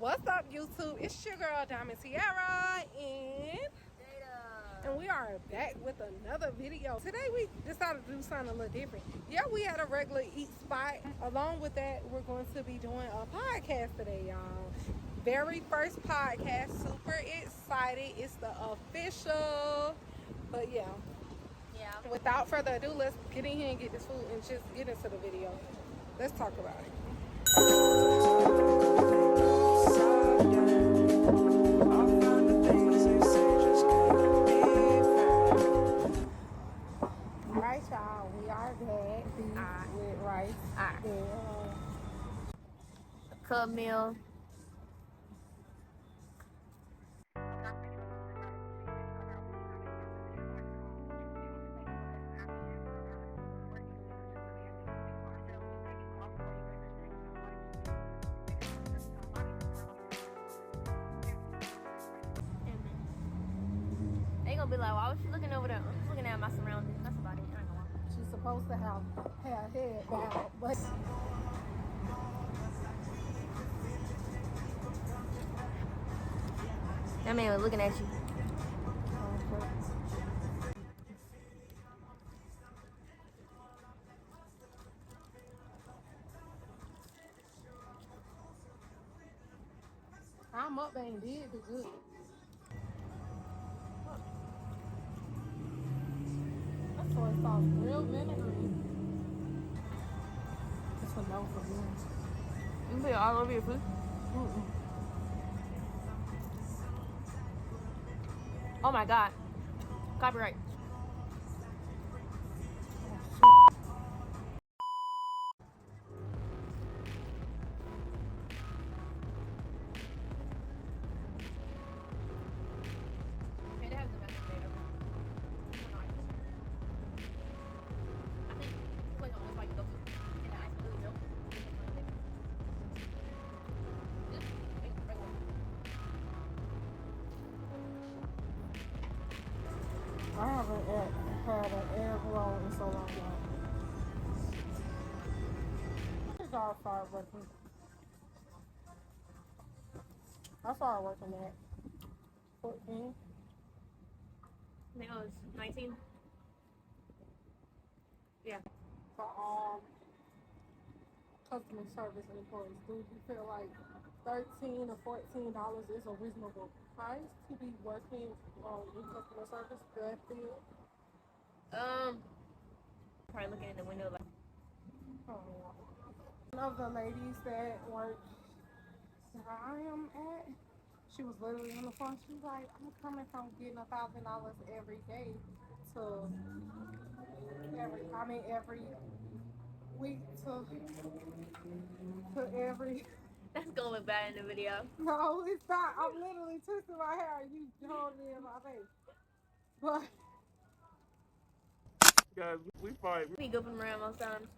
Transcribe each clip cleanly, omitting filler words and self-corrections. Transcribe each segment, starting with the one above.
What's up, YouTube? It's your girl, Diamondstiaraa, and we are back with another video. Today, we decided to do something a little different. Yeah, we had a regular eat spot. Along with that, we're going to be doing a podcast today, y'all. Very first podcast. Super excited. It's the official. But yeah. Without further ado, let's get in here and get this food and just get into the video. Let's talk about it. Alright, y'all, we are back with rice. Cup meal. They gonna be like, why was she looking over there? I'm just looking at my surroundings. That's about it. I ain't gonna lie. She's supposed to have her head bowed, but That man was looking at you. our mukbang did be good. That soy sauce real vinegary. It's a no for me. You put it all over your food? Oh my god. Copyright. I haven't had an egg roll in so long now. It's all started working. I started working at 14. I think I was 19. Yeah. For customer service employees, do you feel like $13 or $14 is a reasonable price to be working in customer service? Good feel. Probably looking in the window like. One of the ladies that worked where I am at, she was literally on the phone. She was like, I'm coming from getting $1,000 every day to every week to every. That's going bad in the video. No, it's not. I'm literally twisting my hair and you holding me in my face. But guys, we fight. We go from around most times.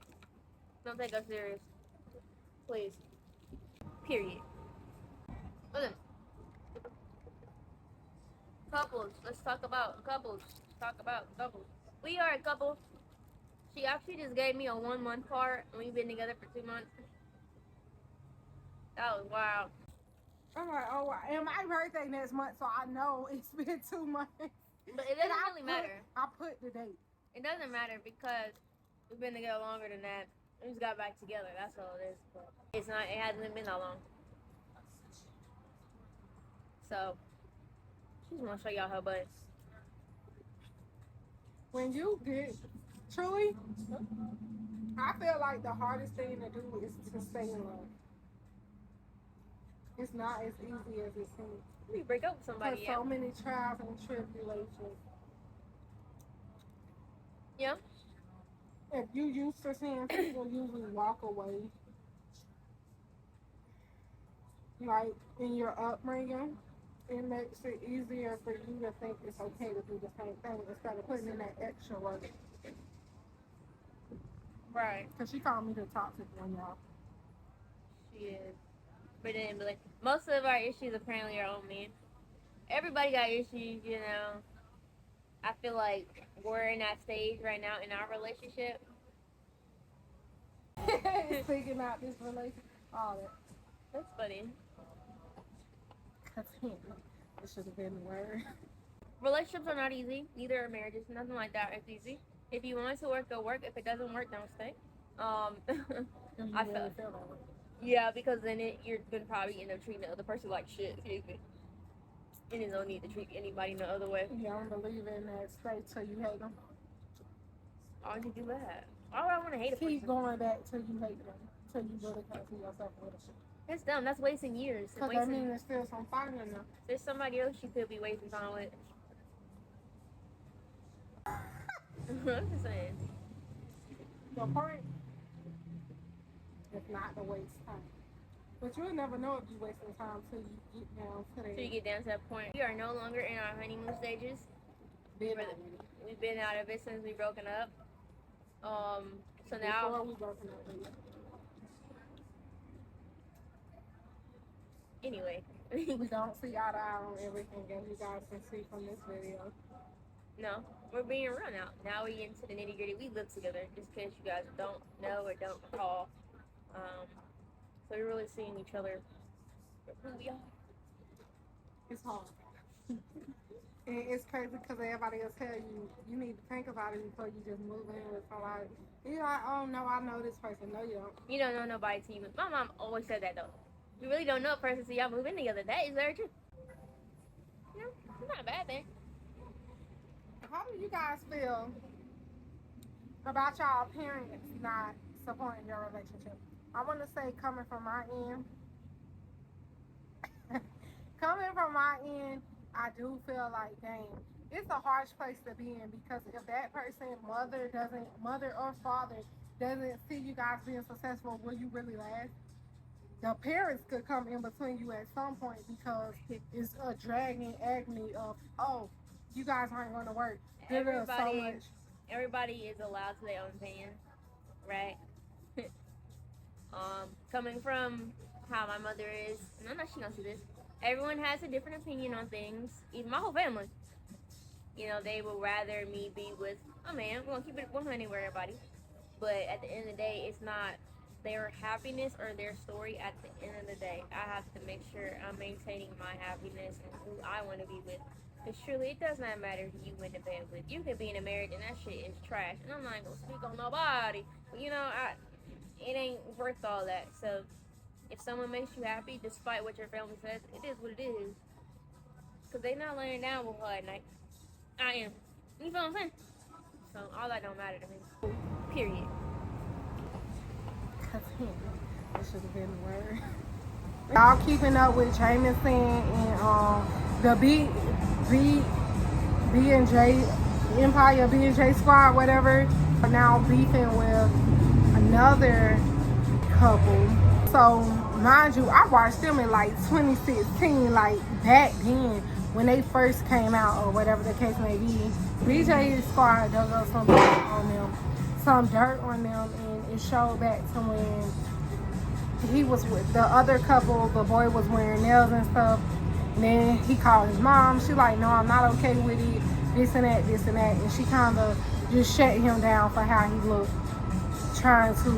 Don't take us serious. Please. Period. Listen. Couples. Let's talk about couples. We are a couple. She actually just gave me a 1 month card and we've been together for 2 months. That was wild. I'm like, oh, and my birthday next month, so I know it's been 2 months. But it doesn't really matter. I put the date. It doesn't matter because we've been together longer than that. We just got back together. That's all it is. But it's not. It hasn't been that long. So she just want to show y'all her butt. When you get truly, I feel like the hardest thing to do is to stay in love. It's not as easy as it seems. We break up with somebody. There's so many trials and tribulations. Yeah. If you used to seeing people usually walk away, like in your upbringing, it makes it easier for you to think it's okay to do the same thing instead of putting in that extra work. Right. Because she called me the toxic one, y'all. She is. But then, like, most of our issues apparently are on me. Everybody got issues, you know. I feel like we're in that stage right now in our relationship. Figuring out this relationship, all that. That's funny. It should have been the word. Relationships are not easy. Neither are marriages. Nothing like that is easy. If you want to work, go work. If it doesn't work, don't stay. I feel that. Yeah, because then you're gonna probably end up treating the other person like shit. Excuse me. And there's no need to treat anybody no other way. Yeah, I don't believe in that. Stay till you hate them. Why would you do that? Why would I want to hate a person? Keep going back till you hate them. Till you really can't see yourself with it. That's dumb. That's wasting years. Because that means there's still some fire in there. There's somebody else you could be wasting time with. I'm just saying. The point is not to waste time. But you'll never know if you're wasting time till you get down to that. Till you get down to that point. We are no longer in our honeymoon stages. We've been out of it since we've broken up. So now. Before we broken up. Anyway. We don't see eye to eye on everything, as you guys can see from this video. No, we're being real now. Now we into the nitty gritty. We live together, just in case you guys don't know or don't recall. So we're really seeing each other for who we are. It's hard. And it's crazy because everybody else tell you, you need to think about it before you just move in with somebody. You're like, oh no, I know this person. No, you don't. You don't know nobody till you move. My mom always said that though. You really don't know a person till y'all move in together. That is very true. You know, it's not a bad thing. How do you guys feel about y'all parents not supporting your relationship? I want to say, coming from my end, I do feel like, dang, it's a harsh place to be in, because if that person, mother or father, doesn't see you guys being successful, will you really last? The parents could come in between you at some point, because it's a dragging agony of, oh, you guys aren't going to work. Everybody is allowed to their own opinion, right? Coming from how my mother is, and I know she knows this, everyone has a different opinion on things, even my whole family. You know, they would rather me be with a man. We're going to keep it 100 with everybody. But at the end of the day, it's not their happiness or their story. At the end of the day, I have to make sure I'm maintaining my happiness and who I want to be with. Because truly, it does not matter who you went to bed with. You could be in a marriage and that shit is trash. And I'm not going to speak on nobody. But, you know, it ain't worth all that. So, if someone makes you happy, despite what your family says, it is what it is. Because they not laying down with her at night. I am. You feel what I'm saying? So, all that don't matter to me. Period. That should have been the word. Y'all keeping up with Jameson and the B&J Empire, B&J Squad, whatever, are now beefing with another couple. So, mind you, I watched them in like 2016, like back then when they first came out or whatever the case may be. BJ Squad dug up some dirt on them, and it showed back to when he was with the other couple. The boy was wearing nails and stuff. And then he called his mom. She like, no, I'm not okay with it. This and that. And she kind of just shut him down for how he looked, trying to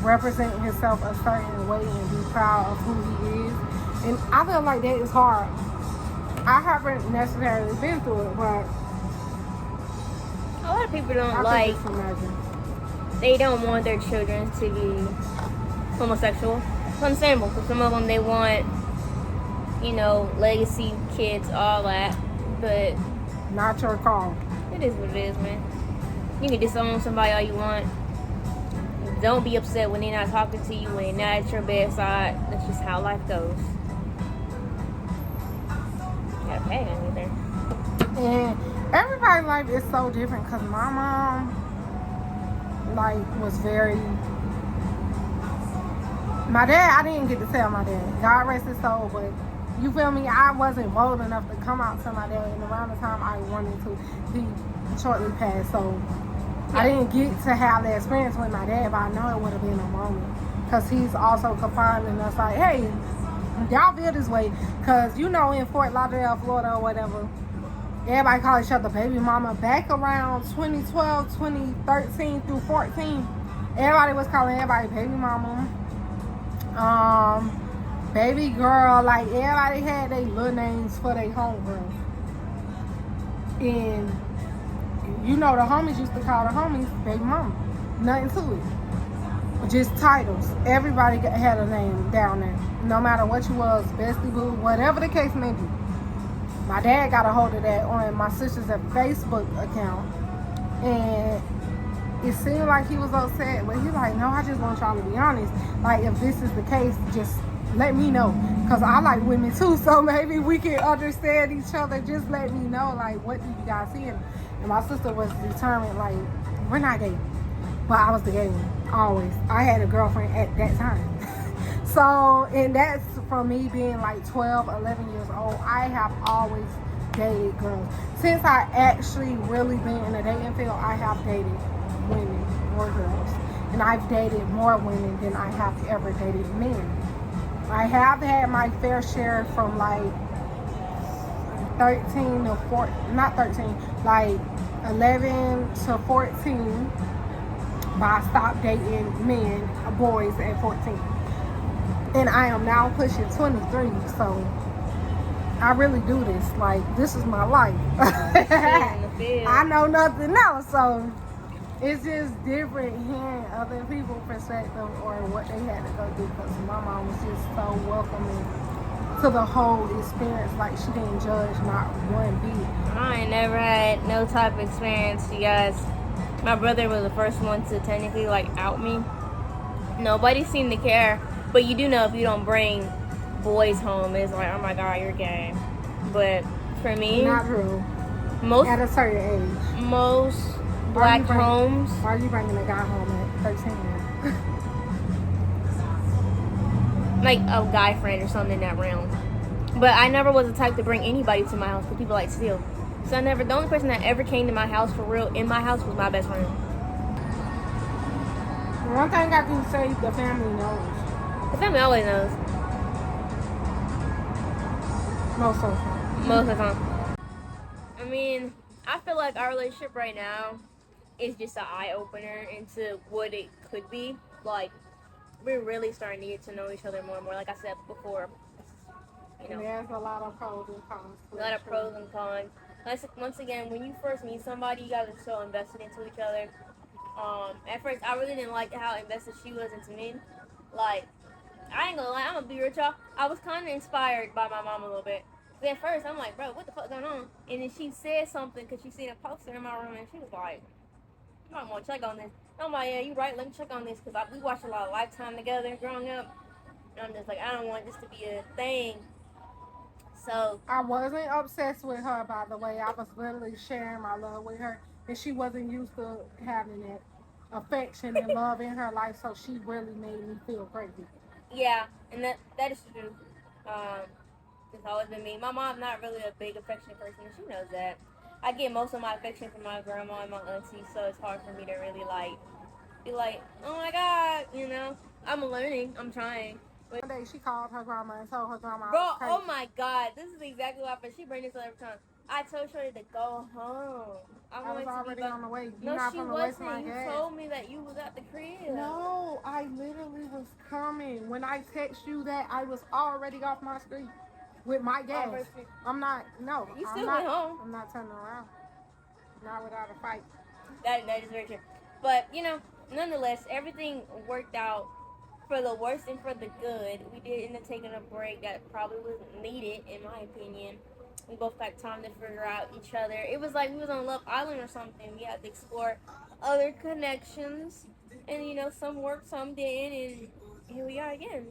represent himself a certain way and be proud of who he is. And I feel like that is hard. I haven't necessarily been through it, but a lot of people don't they don't want their children to be homosexual. It's understandable, because some of them, they want, you know, legacy kids, all that, but not your call. It is what it is, man. You can disown somebody all you want. Don't be upset when they're not talking to you, when they're not at your bedside. That's just how life goes. You gotta pay anything. And everybody's life is so different, because my mom, like, was very... My dad, I didn't get to tell my dad. God rest his soul, but you feel me? I wasn't bold enough to come out to my dad, and around the time I wanted to, he shortly passed. So I didn't get to have that experience with my dad, but I know it would have been a moment, because he's also confiding us like, hey, y'all feel this way, because you know, in Fort Lauderdale, Florida, or whatever, everybody call each other baby mama. Back around 2012, 2013 through 14, everybody was calling everybody baby mama. baby girl, like everybody had their little names for their homegirls. And you know the homies used to call the homies baby mama. Nothing to it. Just titles. Everybody had a name down there. No matter what you was, bestie boo, whatever the case may be. My dad got a hold of that on my sister's Facebook account. And it seemed like he was upset, but he's like, no, I just want y'all to be honest. Like, if this is the case, just let me know. Because I like women too, so maybe we can understand each other. Just let me know, like, what do you guys see? And my sister was determined, like, we're not dating. But I was the gay one, always. I had a girlfriend at that time. So, and that's from me being like 12, 11 years old. I have always dated girls. Since I actually really been in the dating field, I have dated women or girls. And I've dated more women than I have ever dated men. I have had my fair share from like 13 to 14, not 13, like 11 to 14. But I stopped dating men, boys at 14. And I am now pushing 23, so I really do this. Like, this is my life. I know nothing else, so it's just different hearing other people's perspective or what they had to go through, because my mom was just so welcoming to the whole experience. Like, she didn't judge not one bit. I ain't never had no type of experience, you guys. My brother was the first one to technically like out me. Nobody seemed to care, but you do know if you don't bring boys home, it's like, oh my god, you're gay. But for me, Not true. Most at a certain age. Most black homes. Why are you bringing a guy home at 13? Like a guy friend or something in that realm. But I never was the type to bring anybody to my house because people like to steal. So the only person that ever came to my house for real in my house was my best friend. One thing I can say, the family knows. The family always knows. Most of the time. Most of the time. I mean, I feel like our relationship right now is just an eye-opener into what it could be. Like, we're really starting to get to know each other more and more. Like I said before, you know. There's a lot of pros and cons. A lot of pros and cons. Once again, when you first meet somebody, you guys are so invested into each other. At first, I really didn't like how invested she was into me. Like, I ain't gonna lie, I'm gonna be real, y'all. I was kind of inspired by my mom a little bit. But at first, I'm like, bro, what the fuck going on? And then she said something because she seen a poster in my room, and she was like, you might want to check on this. I'm like, yeah, you right, let me check on this, because we watched a lot of Lifetime together growing up. And I'm just like, I don't want this to be a thing. So I wasn't obsessed with her, by the way. I was literally sharing my love with her, and she wasn't used to having that affection and love in her life, so she really made me feel crazy. Yeah, and that is true. It's always been me. My mom's not really a big affectionate person, and she knows that. I get most of my affection from my grandma and my auntie, so it's hard for me to really be like, oh my god, you know. I'm learning. I'm trying. One day she called her grandma and told her grandma. Bro, oh my god, this is exactly what happened. She brings this up every time. I told her to go home. I was already on the way. No, she wasn't. You told me that you was at the crib. No, I literally was coming. When I text you that, I was already off my street with my gas. I'm not. No, you still went home. I'm not turning around. Not without a fight. That is very true. But you know, nonetheless, everything worked out for the worst and for the good. We did end up taking a break that probably was needed, in my opinion. We both got time to figure out each other. It was like we was on Love Island or something. We had to explore other connections. And, you know, some worked, some didn't. And here we are again.